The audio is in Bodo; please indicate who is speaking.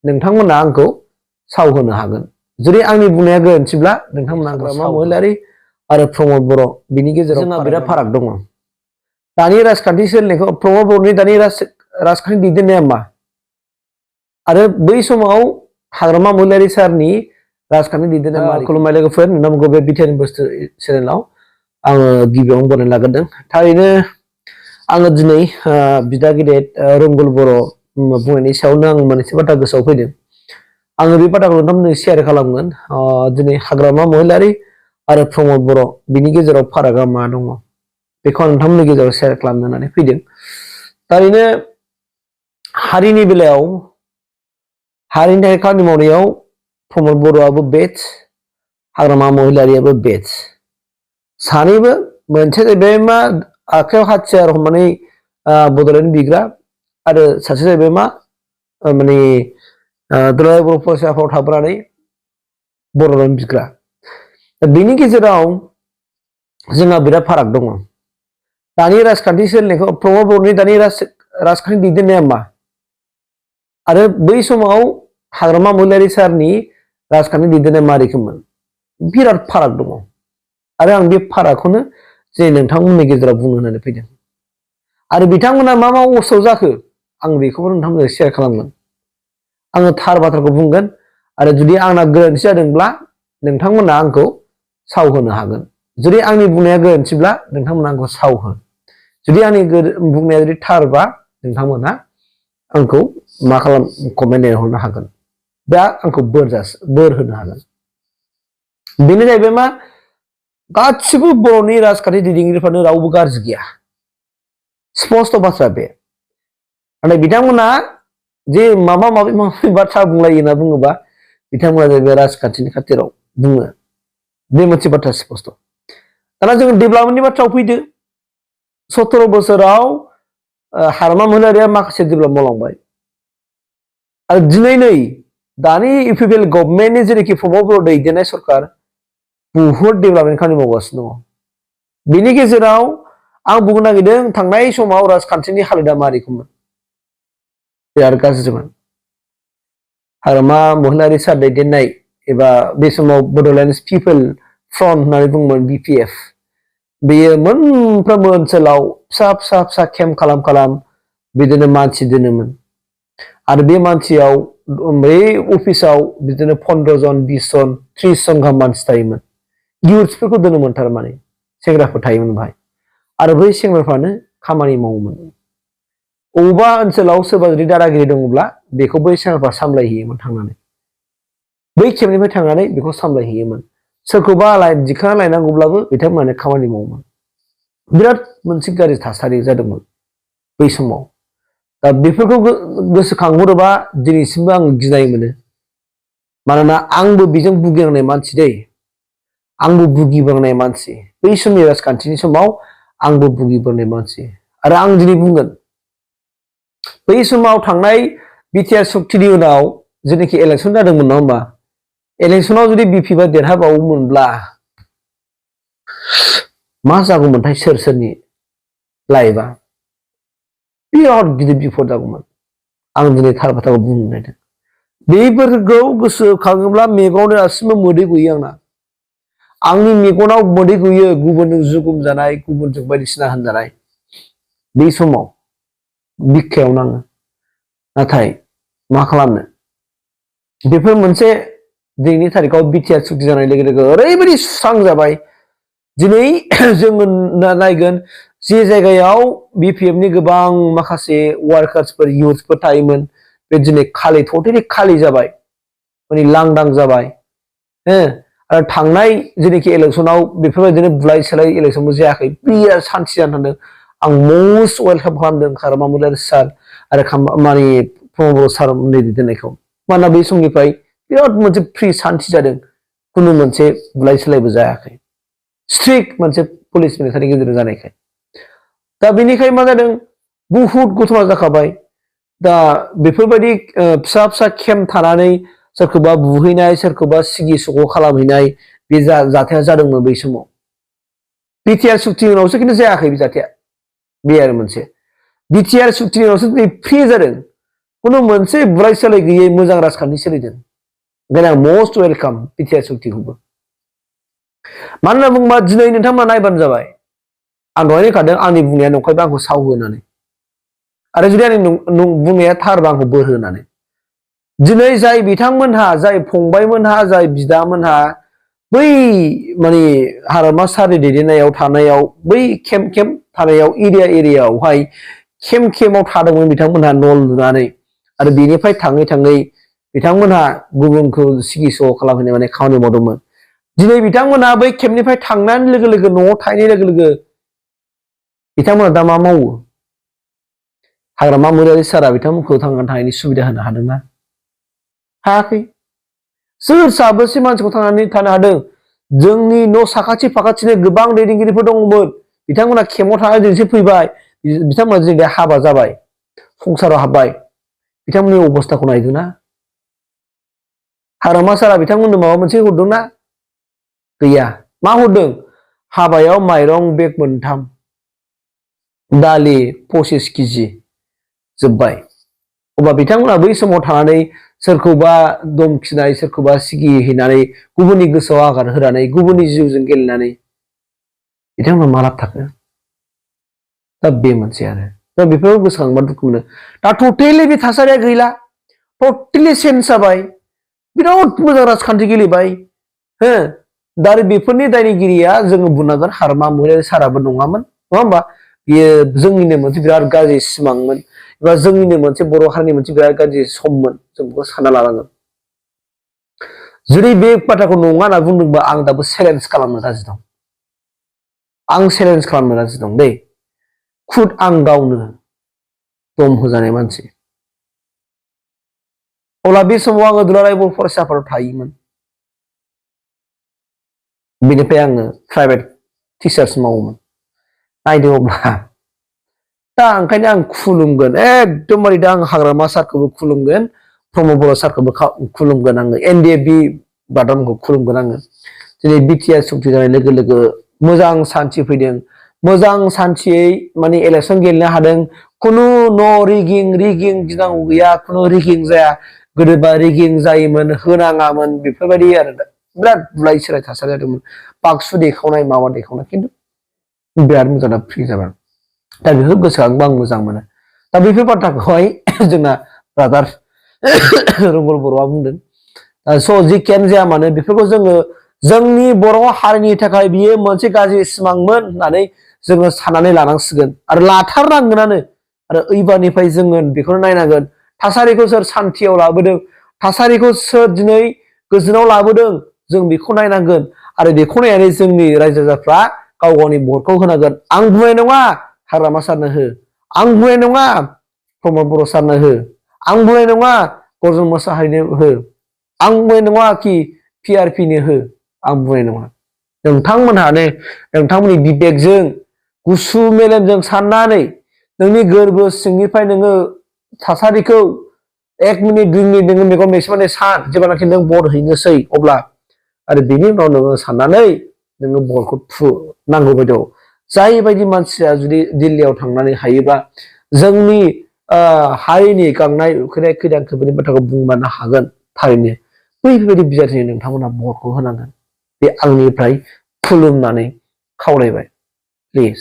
Speaker 1: नोंथांमोना आंखौ सावहोनो हागोन जुदि आंनि बुंनाया गोरोन्थिब्ला नोंथांमोना हाग्रामा महिलारि आरो प्रमद बर' बिनि गेजेराव जोंहा बिराद फाराग दङ दानि राजखान्थि सोलिनायखौ प्रमद बर'नि दानि राजखान्थि दैदेननाया मा आरो बै समाव हाग्रामा महिलारि सारनि राजखान्थि दैदेननाय खुलुमनाय लोगोफोर नोंथांमोनखौ बे बिटिआरनि बोसोर चेनेलाव आङो गिबियावनो बरायनो लाग्रोदों थारैनो आङो दिनै बिदा गेदेर रंगुल बर' बुंनायनि सायावनो आं मोनसे बाथ्रा गोसोआव फैदों आङो बे बाथ्राखौ नोंथांमोननो शेयार खालामगोन दिनै हाग्रामा महिलारि आरो प्रमद बर' बिनि गेजेराव फारागा मा दङ बेखौ आं नोंथांमोननि गेजेराव शेयार खालामनो होननानै फैदों थारैनो हारिनि बेलायाव हारिनि थाखाय खामानि मावनायाव प्रमद बर'आबो बेस्ट हाग्रामा महिलारियाबो बेस्ट सानैबो मोनसे जाहैबाय मा आखायाव हाथियार हमनानै बड'लेण्ड बिग्रा आरो सासे जाहैबाय मा माने दुलाराय बर' फरायसा आफादाव थाबोनानै बड'लेण्ड बिग्रा बेनि गेजेराव जोंहा बिराद फाराग दङ दानि राजखान्थि सोलिनायखौ प्रमद बर'नि दानि राजखान्थि दैदेननाया मा आरो बै समाव हाग्रामा महिलारि सारनि राजखान्थि दैदेननाया मा रोखोममोन बिराद फाराग दङ आरो आं बे फारागखौनो जे नोंथांमोननि गेजेराव बुंनो होननानै फैदों आरो बिथांमोना मा अबस्थायाव जाखो आं बेखौबो नोंथांमोनजों शेयार खालामगोन आङो थार बाथ्राखौ बुंगोन आरो जुदि आंना गोरोन्थि जादोंब्ला नोंथांमोना आंखौ सावहोनो हागोन जुदि आंनि बुंनाया गोरोन्थिब्ला नोंथांमोना आंखौ सावहो जुदि आंनि बुंनाया जुदि थारबा नोंथांमोना आंखौ मा खालाम कमेन्ट हरनो हागोन दा आंखौ बोर होनो हागोन बेनो जाहैबाय मा गासिबो बर'नि राजखान्थि दैदेनगिरिफ्रानो रावबो गाज्रि गैया स्पष्ट बाथ्रा बे नाथाय बिथांमोना जे माबा माबि बाथ्रा बुंलायो होनना बुङोबा बिथांमोना जाहैबाय राजखान्थिनि खाथिराव बुङो बे मोनसे बाथ्रा स्पष्ट दाना जोङो डेभेलपमेन्टनि बाथ्रायाव फैदो 17 बोसोराव हाग्रामा महिलारिया माखासे डेभेलप मावलांबाय आरो दिनै नै दानि इउपिपिएल गभर्नमेन्टनि जेरैखि प्रमद बर' दैदेननाय सरकार बुहुत डेभेलपमेन्ट खामानि मावगासिनो दङ बेनि गेजेराव आं बुंनो नागिरदों थांनाय समाव राजखान्थिनि हालोदा मारैखौमोन बिराद गाज्रिमोन हाग्रामा महिलारि सार दैदेननाय एबा बे समाव बड'लेण्ड पिपल फ्रन्ट होननानै बुङोमोन बिपिएफ बेयो मोनफ्रोमबो ओनसोलाव फिसा फिसा फिसा केम्प खालाम बिदिनो मानसि दोनोमोन आरो बे मानसियाव बै अफिसाव बिदिनो 15 जन 20 जन 30 जन गाहाम मानसि थायोमोन इउथ्सफोरखौ दोनोमोन थारमाने सेंग्राफोर थायोमोन बाहाय आरो बै सेंग्राफ्रानो खामानि मावोमोन बबेबा ओनसोलाव सोरबा जुदि दादागिरि दङब्ला बेखौ बै सेंग्राफ्रा सामलायहैयोमोन थांनानै बै केम्पनिफ्राय थांनानै बेखौ सामलायहैयोमोन सोरखौबा दिखांना लायनांगौब्लाबो बिथांमोनानो खामानि मावोमोन बिराद मोनसे गाज्रि थासारि जादोंमोन बै समाव दा बेफोरखौ गोसोखांहरोबा दिनैसिमबो आं गिनाय मोनो मानोना आंबो बेजों भुगिनांनाय मानसि दै आंबो भुगिबोनाय मानसि बै समनि राजखान्थिनि समाव आंबो भुगिबोनाय मानसि आरो आं दिनै बुंगोन बै समाव थांनाय बिटिआर सुक्तिनि उनाव जेनाखि इलेक्सन जादोंमोन नङा होमबा इलेक्सनाव जुदि बिपिएफआ देरहाबावोमोनब्ला मा जागौमोनथाय सोरनि लाइफआ बिराद गिदिर बिपद जागौमोन आं दिनै थार बाथ्राखौ बुंनो नागिरदों बेफोरखौ गोसोखाङोब्ला मेगनावनो दासिमबो मोदै गयो आंनि मेगनाव मोदै गयो गुबुनजों जुगुम जानाय गुबुनजों बायदिसिना होनजानाय बे समाव बिखायाव नाङो नाथाय मा खालामनो बेफोर मोनसे दिनैनि थारिखआव बिटिआर सुक्ति जानाय लोगो लोगो ओरैबायदि सुस्रां जाबाय दिनै जोङो नायगोन जे जायगायाव बिपिएफनि गोबां माखासे वार्कार्सफोर इउथ्सफोर थायोमोन बे दिनै टटेलि खालि जाबाय माने लांदां जाबाय आरो थांनाय जेनाखि इलेक्सनाव बेफोरबायदिनो बुलाय सोलाय इलेक्सनबो जायाखै बिराद सान्थि जाना थांदों आं मस्ट वेलकाम खालामदों हाग्रामा महिलारि सार आरो माने प्रमद बर' सार दैदेननायखौ मानोना बै समनिफ्राय बिराद मोनसे फ्रि सान्थि जादों खुनु मोनसे बुलाय सोलायबो जायाखै स्ट्रिक्ट मोनसे पुलिस मिलिटारिनि गेजेरजों जानायखाय दा बेनिखाय मा जादों बुहुत घटना जाखाबाय दा बेफोरबायदि फिसा फिसा केम्प थानानै सोरखौबा बुहैनाय सोरखौबा सिगि सग' खालामहैनाय बे जाथाया जादोंमोन बै समाव बिटिआर सुक्तिनि उनावसो खिन्थु जायाखै बे जाथाया बे आरो मोनसे बिटिआर सुक्तिनि उनावसो दिनै फ्रि जादों खुनु मोनसे बुलाय सोलाय गैयै मोजां राजखान्थि सोलिदों ओंखायनो आं मस्ट वेलकाम बिटिआर सुक्तिखौबो मानो होनना बुङोबा दिनै नोंथांमोना नायबानो जाबाय आं दहायनो होखादों आंनि बुंनाया नंखायबा आंखौ साव होनानै आरो जुदि आंनि बुंनाया थारबा आंखौ बोर होनानै दिनै जाय बिथांमोनहा जाय फंबायमोनहा जाय बिदामोनहा बै माने हाग्रामा सारि दैदेननायाव थानायाव बै केम्प थानायाव एरियायावहाय केम्पआव थादोंमोन बिथांमोनहा न' लुनानै आरो बेनिफ्राय थाङै थाङै बिथांमोनहा गुबुनखौ सिगिस' खालामहैनाय माने खामानि मावदोंमोन दिनै बिथांमोनहा बै केम्पनिफ्राय थांनानै लोगो लोगो न'आव थाहैनाय लोगो लोगो बिथांमोना दा मा मावो हाग्रामा महिलारि सारा बिथांमोनखौ थांनानै थानायनि सुबिदा होनो हादोंना हायाखै सोर साबेसे मानसिखौ थांनानै थानो हादों जोंनि न' साखाथि फाखाथिनो गोबां दैदेनगिरिफोर दङमोन बिथांमोना केम्पआव थानानै जोंसो फैबाय बिथांमोना जों दा हाबा जाबाय संसाराव हाबबाय बिथांमोननि अबस्थाखौ नायदोंना हाग्रामा सारा बिथांमोननो माबा मोनसे हरदोंना गैया मा हरदों हाबायाव माइरं बेग 3 दालि 25 केजि जोब्बाय अब्ला बिथांमोना बै समाव थानानै सोरखौबा दमखिनाय सोरखौबा सिगिहैनानै गुबुननि गोसोआव आघात होनानै गुबुननि जिउजों गेलेनानै बिथांमोना मा लाब थाखो दा बे मोनसे आरो दा बेफोरखौ गोसोखांबा दुखु मोनो दा टटेलि बे थासारिया गैला टटेलि चेन्ज जाबाय बिराद मोजां राजखान्थि गेलेबाय हो दा आरो बेफोरनि दायनिगिरिया जोङो बुंनांगोन हाग्रामा महिलारि साराबो नङामोन नङा होमबा बियो जोंनिनो मोनसे बिराद गाज्रि सिमांमोन एबा जोंनिनो मोनसे बर' हारिनि मोनसे बिराद गाज्रि सममोन जों बेखौ सानना लानांगोन जुदि बे बाथ्राखौ नङा होनना बुंदोंबा आं दाबो चेलेन्ज खालामनो राजि दं आं चेलेन्ज खालामनो राजि दं दै खुद आं गावनो दम होजानाय मानसि अब्ला बे समाव आङो दुलाराय बर' फरायसा आफादाव थायोमोन बेनिफ्राय आङो प्राइभेट टिचार्स मावोमोन नायदो अब्ला दा ओंखायनो आं खुलुमगोन एकदमबारे दा आं हाग्रामा सारखौबो खुलुमगोन प्रमद बर' सारखौबो खुलुमगोन आङो एनडिएफबि बादामखौ खुलुमगोन आङो दिनै बिटिआर सुक्ति जानाय लोगो लोगो मोजां सान्थि फैदों मोजां सान्थियै माने इलेक्सन गेलेनो हादों खुनु न' रिगिं गिनांगौ गैया खुनु रिगिं जाया गोदोबा रिगिं जायोमोन होनाङामोन बेफोरबायदि आरो बिराद बुलाय सोलाय थासारि जादोंमोन बाक्सु देखावनाय माबा देखावनाय खिन्थु बिराद मोजां दा फ्रि जाबाय दा बेखौ गोसोखांबा आं मोजां मोनो दा बेफोर बाथ्राखौहाय जोंना ब्रादार रंगल बर'आ बुंदों स' जिखियानो जाया मानो बेफोरखौ जोङो जोंनि बर' हारिनि थाखाय बियो मोनसे गाज्रि सिमांमोन होननानै जोङो साननानै लानांसिगोन आरो लाथारनांगोनानो आरो ओइबारनिफ्राय जोङो बेखौनो नायनांगोन थासारिखौ सोर सान्थियाव लाबोदों थासारिखौ सोर दिनै गोजोनाव लाबोदों जों बेखौ नायनांगोन आरो बेखौ नायनानै जोंनि रायजो राजाफ्रा गाव गावनि भटखौ होनांगोन आं बुंनाय नङा हाग्रामा सारनो हो आं बुंनाय नङा प्रमद बर' सारनो हो आं बुंनाय नङा गर्जन मोसाहारिनो हो आं बुंनाय नङा कि पिआरपिनो हो आं बुंनाय नङा नोंथांमोनहानो नोंथांमोननि बिबेकजों गुसु मेलेमजों साननानै नोंनि गोरबो सिंनिफ्राय नोङो थासारिखौ 1 मिनिट 2 मिनिट नोङो मेगन मेसेमाने सान जेब्लानाखि नों भट हैनोसै अब्ला आरो बेनि उनाव नोङो साननानै नोङो भटखौ थु नांगौ बायदियाव जाय बायदि मानसिया जुदि दिल्लीयाव थांनानै हायोबा जोंनि हारिनि गांनाय उखैनाय खैदां खैफोदनि बाथ्राखौ बुंबानो हागोन थारैनो बैफोरबायदि बिजाथिनो नोंथांमोना भटखौ होनांगोन बे आंनिफ्राय खुलुमनानै खावलायबाय प्लिज